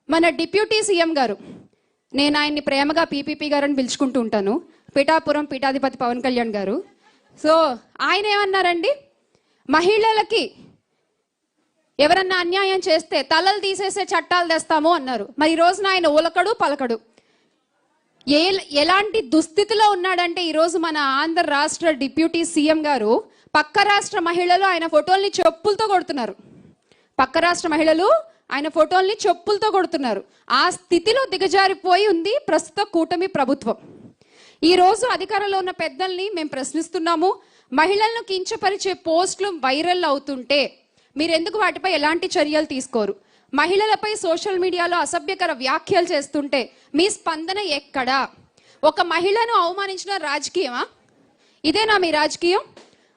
మన deputy CM గారు, నేను ఆయన్ని ప్రేమగా పీపీపీ గారు అని పిలుచుకుంటూ ఉంటాను, పిఠాపురం పీఠాధిపతి పవన్ కళ్యాణ్ గారు. సో ఆయన ఏమన్నారండి, మహిళలకి ఎవరన్నా అన్యాయం చేస్తే తలలు తీసేసే చట్టాలు తెస్తాము అన్నారు. మరి ఈ రోజున ఆయన ఉలకడు పలకడు. ఎలాంటి దుస్థితిలో ఉన్నాడంటే ఈరోజు మన ఆంధ్ర రాష్ట్ర డిప్యూటీ సీఎం గారు పక్క రాష్ట్ర మహిళలు ఆయన ఫోటోల్ని చెప్పులతో కొడుతున్నారు. పక్క రాష్ట్ర మహిళలు ఆయన ఫోటోల్ని చెప్పులతో కొడుతున్నారు. ఆ స్థితిలో దిగజారిపోయి ఉంది ప్రస్తుత కూటమి ప్రభుత్వం. ఈ రోజు అధికారంలో ఉన్న పెద్దల్ని మేము ప్రశ్నిస్తున్నాము. మహిళలను కించపరిచే పోస్టులు వైరల్ అవుతుంటే మీరు ఎందుకు వాటిపై ఎలాంటి చర్యలు తీసుకోరు? మహిళలపై సోషల్ మీడియాలో అసభ్యకర వ్యాఖ్యలు చేస్తుంటే మీ స్పందన ఎక్కడా? ఒక మహిళను అవమానించిన రాజకీయమా? ఇదేనా మీ రాజకీయం?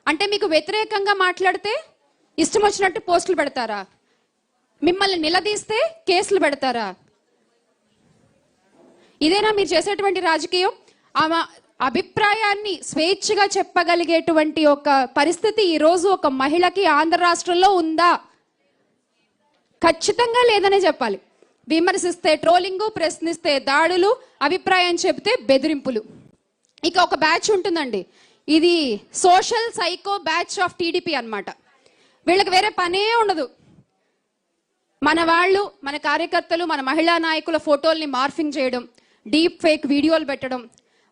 అంటే మీకు వ్యతిరేకంగా మాట్లాడితే ఇష్టం వచ్చినట్టు పోస్టులు పెడతారా? మిమ్మల్ని నిలదీస్తే కేసులు పెడతారా? ఇదేనా మీరు చేసేటువంటి రాజకీయం? ఆమె అభిప్రాయాన్ని స్వేచ్ఛగా చెప్పగలిగేటువంటి ఒక పరిస్థితి ఈరోజు ఒక మహిళకి ఆంధ్ర రాష్ట్రంలో ఉందా? ఖచ్చితంగా లేదనే చెప్పాలి. విమర్శిస్తే ట్రోలింగు, ప్రశ్నిస్తే దాడులు, అభిప్రాయం చెబితే బెదిరింపులు. ఇక ఒక బ్యాచ్ ఉంటుందండి, ఇది social psycho batch of TDP అన్నమాట. వీళ్ళకి వేరే పనే ఉండదు. మన వాళ్ళు, మన కార్యకర్తలు, మన మహిళా నాయకుల ఫోటోల్ని మార్ఫింగ్ చేయడం, డీప్ ఫేక్ వీడియోలు పెట్టడం,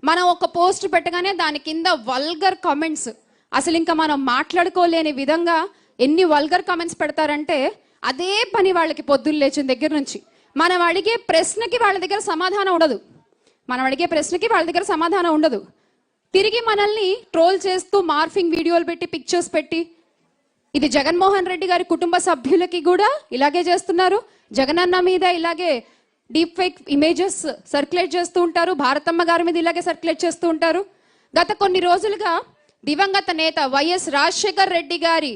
మనం ఒక పోస్ట్ పెట్టగానే దాని కింద వల్గర్ కామెంట్స్, అసలు ఇంకా మనం మాట్లాడుకోలేని విధంగా ఎన్ని వల్గర్ కామెంట్స్ పెడతారంటే అదే పని వాళ్ళకి పొద్దున్న లేచిన దగ్గర నుంచి. మనం అడిగే ప్రశ్నకి వాళ్ళ దగ్గర సమాధానం ఉండదు. తిరిగి మనల్ని ట్రోల్ చేస్తూ మార్ఫింగ్ వీడియోలు పెట్టి, పిక్చర్స్ పెట్టి, ఇది జగన్మోహన్ రెడ్డి గారి కుటుంబ సభ్యులకి కూడా ఇలాగే చేస్తున్నారు. జగనన్న మీద ఇలాగే డీప్ ఫేక్ ఇమేజెస్ సర్క్యులేట్ చేస్తూ ఉంటారు. భారతమ్మ గారి మీద ఇలాగే సర్క్యులేట్ చేస్తూ ఉంటారు. గత కొన్ని రోజులుగా దివంగత నేత వైఎస్ రాజశేఖర్ రెడ్డి గారి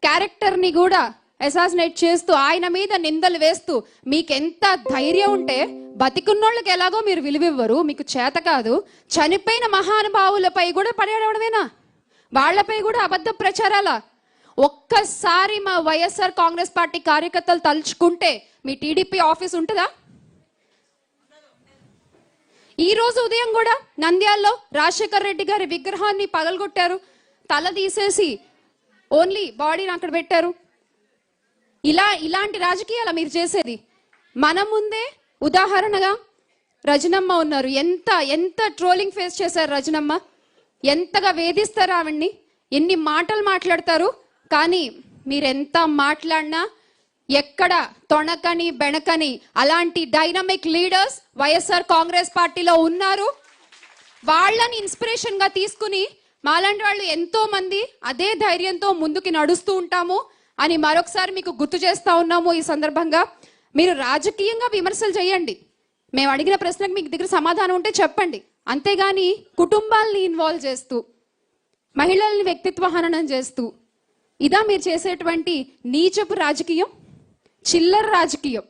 క్యారెక్టర్ని కూడా అసాసినేట్ చేస్తూ, ఆయన మీద నిందలు వేస్తూ, మీకెంత ధైర్యం ఉంటే బతికున్నోళ్ళకి ఎలాగో మీరు విలువివ్వరు, మీకు చేత కాదు, చనిపోయిన మహానుభావులపై కూడా పడేయడమేనా? వాళ్లపై కూడా అబద్ధ ప్రచారాల? ఒక్కసారి మా వైఎస్ఆర్ కాంగ్రెస్ పార్టీ కార్యకర్తలు తలుచుకుంటే మీ టీడీపీ ఆఫీస్ ఉంటుందా? ఈ రోజు ఉదయం కూడా నంద్యాలలో రాజశేఖర్ రెడ్డి గారి విగ్రహాన్ని పగలగొట్టారు, తల తీసేసి ఓన్లీ బాడీని అక్కడ పెట్టారు. ఇలాంటి రాజకీయాలు మీరు చేసేది? మన ముందే ఉదాహరణగా రజనమ్మ ఉన్నారు. ఎంత ట్రోలింగ్ ఫేస్ చేశారు రజనమ్మ, ఎంతగా వేధిస్తారు ఆవిడ్ని, ఎన్ని మాటలు మాట్లాడతారు. కానీ మీరెంత మాట్లాడినా ఎక్కడ తొణకని బెణకని అలాంటి డైనమిక్ లీడర్స్ వైఎస్ఆర్ కాంగ్రెస్ పార్టీలో ఉన్నారు. వాళ్ళని ఇన్స్పిరేషన్ గా తీసుకుని మాలాంటి వాళ్ళు ఎంతో మంది అదే ధైర్యంతో ముందుకి నడుస్తూ ఉంటాము అని మరొకసారి మీకు గుర్తు చేస్తా ఉన్నాము. ఈ సందర్భంగా మీరు రాజకీయంగా విమర్శలు చేయండి, మేము అడిగిన ప్రశ్నకు మీకు దగ్గర సమాధానం ఉంటే చెప్పండి. అంతేగాని కుటుంబాలని ఇన్వాల్వ్ చేస్తూ, మహిళల్ని వ్యక్తిత్వ హననం చేస్తూ, ఇదా మీరు చేసేటువంటి నీచపు రాజకీయం, చిల్లర రాజకీయం.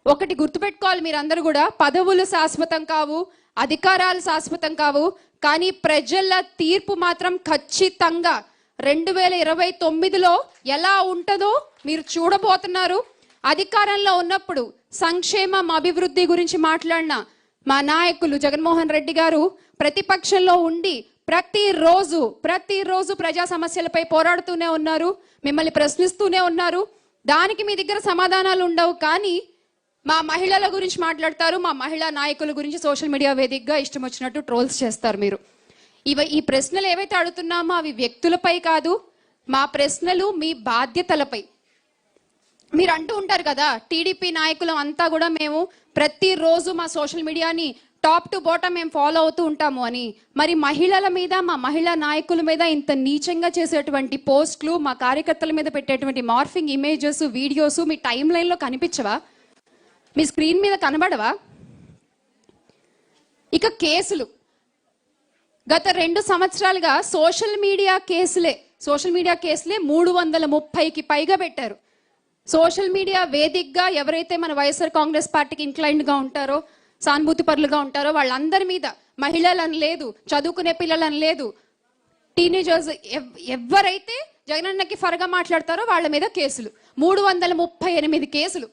ఒకటి గుర్తుపెట్టుకోవాలి మీరందరూ కూడా, పదవులు శాశ్వతం కావు, అధికారాలు శాశ్వతం కావు, కానీ ప్రజల తీర్పు మాత్రం ఖచ్చితంగా 2029లో ఎలా ఉంటుందో మీరు చూడబోతున్నారు. అధికారంలో ఉన్నప్పుడు సంక్షేమం, అభివృద్ధి గురించి మాట్లాడిన మా నాయకులు జగన్మోహన్ రెడ్డి గారు ప్రతిపక్షంలో ఉండి ప్రతిరోజు ప్రజా సమస్యలపై పోరాడుతూనే ఉన్నారు, మిమ్మల్ని ప్రశ్నిస్తూనే ఉన్నారు. దానికి మీ దగ్గర సమాధానాలు ఉండవు. కానీ మా మహిళల గురించి మాట్లాడతారు, మా మహిళా నాయకుల గురించి సోషల్ మీడియా వేదికగా ఇష్టం వచ్చినట్టు ట్రోల్స్ చేస్తారు మీరు. ఈ ప్రశ్నలు ఏవైతే అడుగుతున్నామో అవి వ్యక్తులపై కాదు, మా ప్రశ్నలు మీ బాధ్యతలపై. మీరు అంటూ ఉంటారు కదా, టీడీపీ నాయకులు అంతా కూడా మేము ప్రతిరోజు మా సోషల్ మీడియాని టాప్ టు బాటమ్ మేము ఫాలో అవుతూ ఉంటాము అని. మరి మహిళల మీద, మా మహిళా నాయకుల మీద ఇంత నీచంగా చేసేటువంటి పోస్టులు, మా కార్యకర్తల మీద పెట్టేటువంటి మార్ఫింగ్ ఇమేజెస్, వీడియోస్ మీ టైం లైన్లో కనిపించవా? మీ స్క్రీన్ మీద కనబడవా? ఇక కేసులు, గత 2 సంవత్సరాలుగా సోషల్ మీడియా కేసులే 330కి పైగా పెట్టారు. సోషల్ మీడియా వేదికగా ఎవరైతే మన వైఎస్ఆర్ కాంగ్రెస్ పార్టీకి ఇంక్లైన్డ్గా ఉంటారో, సానుభూతి పరులుగా ఉంటారో వాళ్ళందరి మీద, మహిళలని లేదు, చదువుకునే పిల్లలని లేదు, టీనేజర్స్ ఎవరైతే జగనన్నకి ఫరగా మాట్లాడతారో వాళ్ళ మీద కేసులు, 338 కేసులు.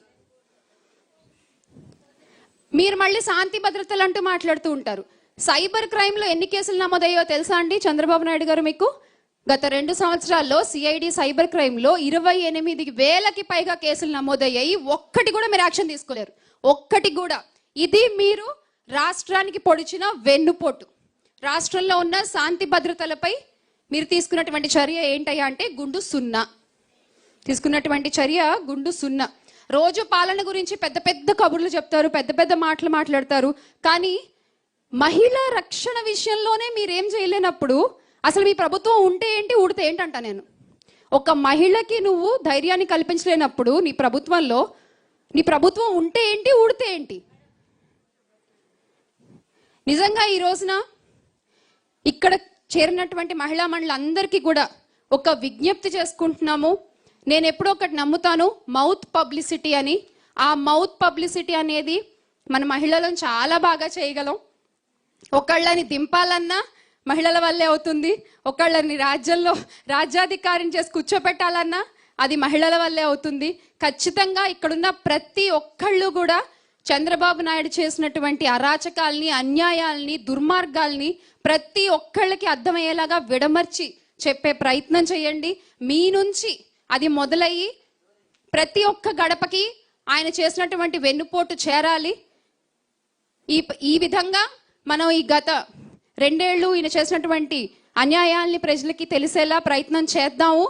మీరు మళ్ళీ శాంతి భద్రతలు అంటూ మాట్లాడుతూ ఉంటారు. సైబర్ క్రైమ్ లో ఎన్ని కేసులు నమోదయ్యో తెలుసా అండి చంద్రబాబు నాయుడు గారు మీకు? గత 2 సంవత్సరాల్లో సిఐడి సైబర్ క్రైమ్ లో 28,000కి పైగా కేసులు నమోదయ్యాయి. ఒక్కటి కూడా మీరు యాక్షన్ తీసుకోలేరు, ఒక్కటి కూడా. ఇది మీరు రాష్ట్రానికి పొడిచిన వెన్నుపోటు. రాష్ట్రంలో ఉన్న శాంతి భద్రతలపై మీరు తీసుకున్నటువంటి చర్య ఏంటయ్యా అంటే గుండు సున్నా. తీసుకున్నటువంటి చర్య గుండు సున్నా. రోజు పాలన గురించి పెద్ద పెద్ద కబుర్లు చెప్తారు, పెద్ద పెద్ద మాటలు మాట్లాడతారు. కానీ మహిళా రక్షణ విషయంలోనే మీరేం చేయలేనప్పుడు అసలు మీ ప్రభుత్వం ఉంటే ఏంటి, ఊడితే ఏంటంట నేను. ఒక మహిళకి నువ్వు ధైర్యాన్ని కల్పించలేనప్పుడు నీ ప్రభుత్వం ఉంటే ఏంటి, ఊడితే ఏంటి? నిజంగా ఈ రోజున ఇక్కడ చేరినటువంటి మహిళా మండలందరికీ కూడా ఒక విజ్ఞప్తి చేసుకుంటున్నాము. నేను ఎప్పుడో ఒకటి నమ్ముతాను, మౌత్ పబ్లిసిటీ అని. ఆ మౌత్ పబ్లిసిటీ అనేది మన మహిళలను చాలా బాగా చేయగలం. ఒకళ్ళని దింపాలన్నా మహిళల వల్లే అవుతుంది, ఒకళ్ళని రాజ్యాధికారిని చేసి కూర్చోపెట్టాలన్నా అది మహిళల వల్లే అవుతుంది. ఖచ్చితంగా ఇక్కడున్న ప్రతి ఒక్కళ్ళు కూడా చంద్రబాబు నాయుడు చేసినటువంటి అరాచకాల్ని, అన్యాయాల్ని, దుర్మార్గాల్ని ప్రతి ఒక్కళ్ళకి అర్థమయ్యేలాగా విడమర్చి చెప్పే ప్రయత్నం చేయండి. మీ నుంచి అది మొదలయ్యి ప్రతి ఒక్క గడపకి ఆయన చేసినటువంటి వెన్నుపోటు చేరాలి. ఈ విధంగా మనం ఈ గత 2 ఏళ్ళు ఈయన చేసినటువంటి అన్యాయాల్ని ప్రజలకి తెలిసేలా ప్రయత్నం చేద్దాము.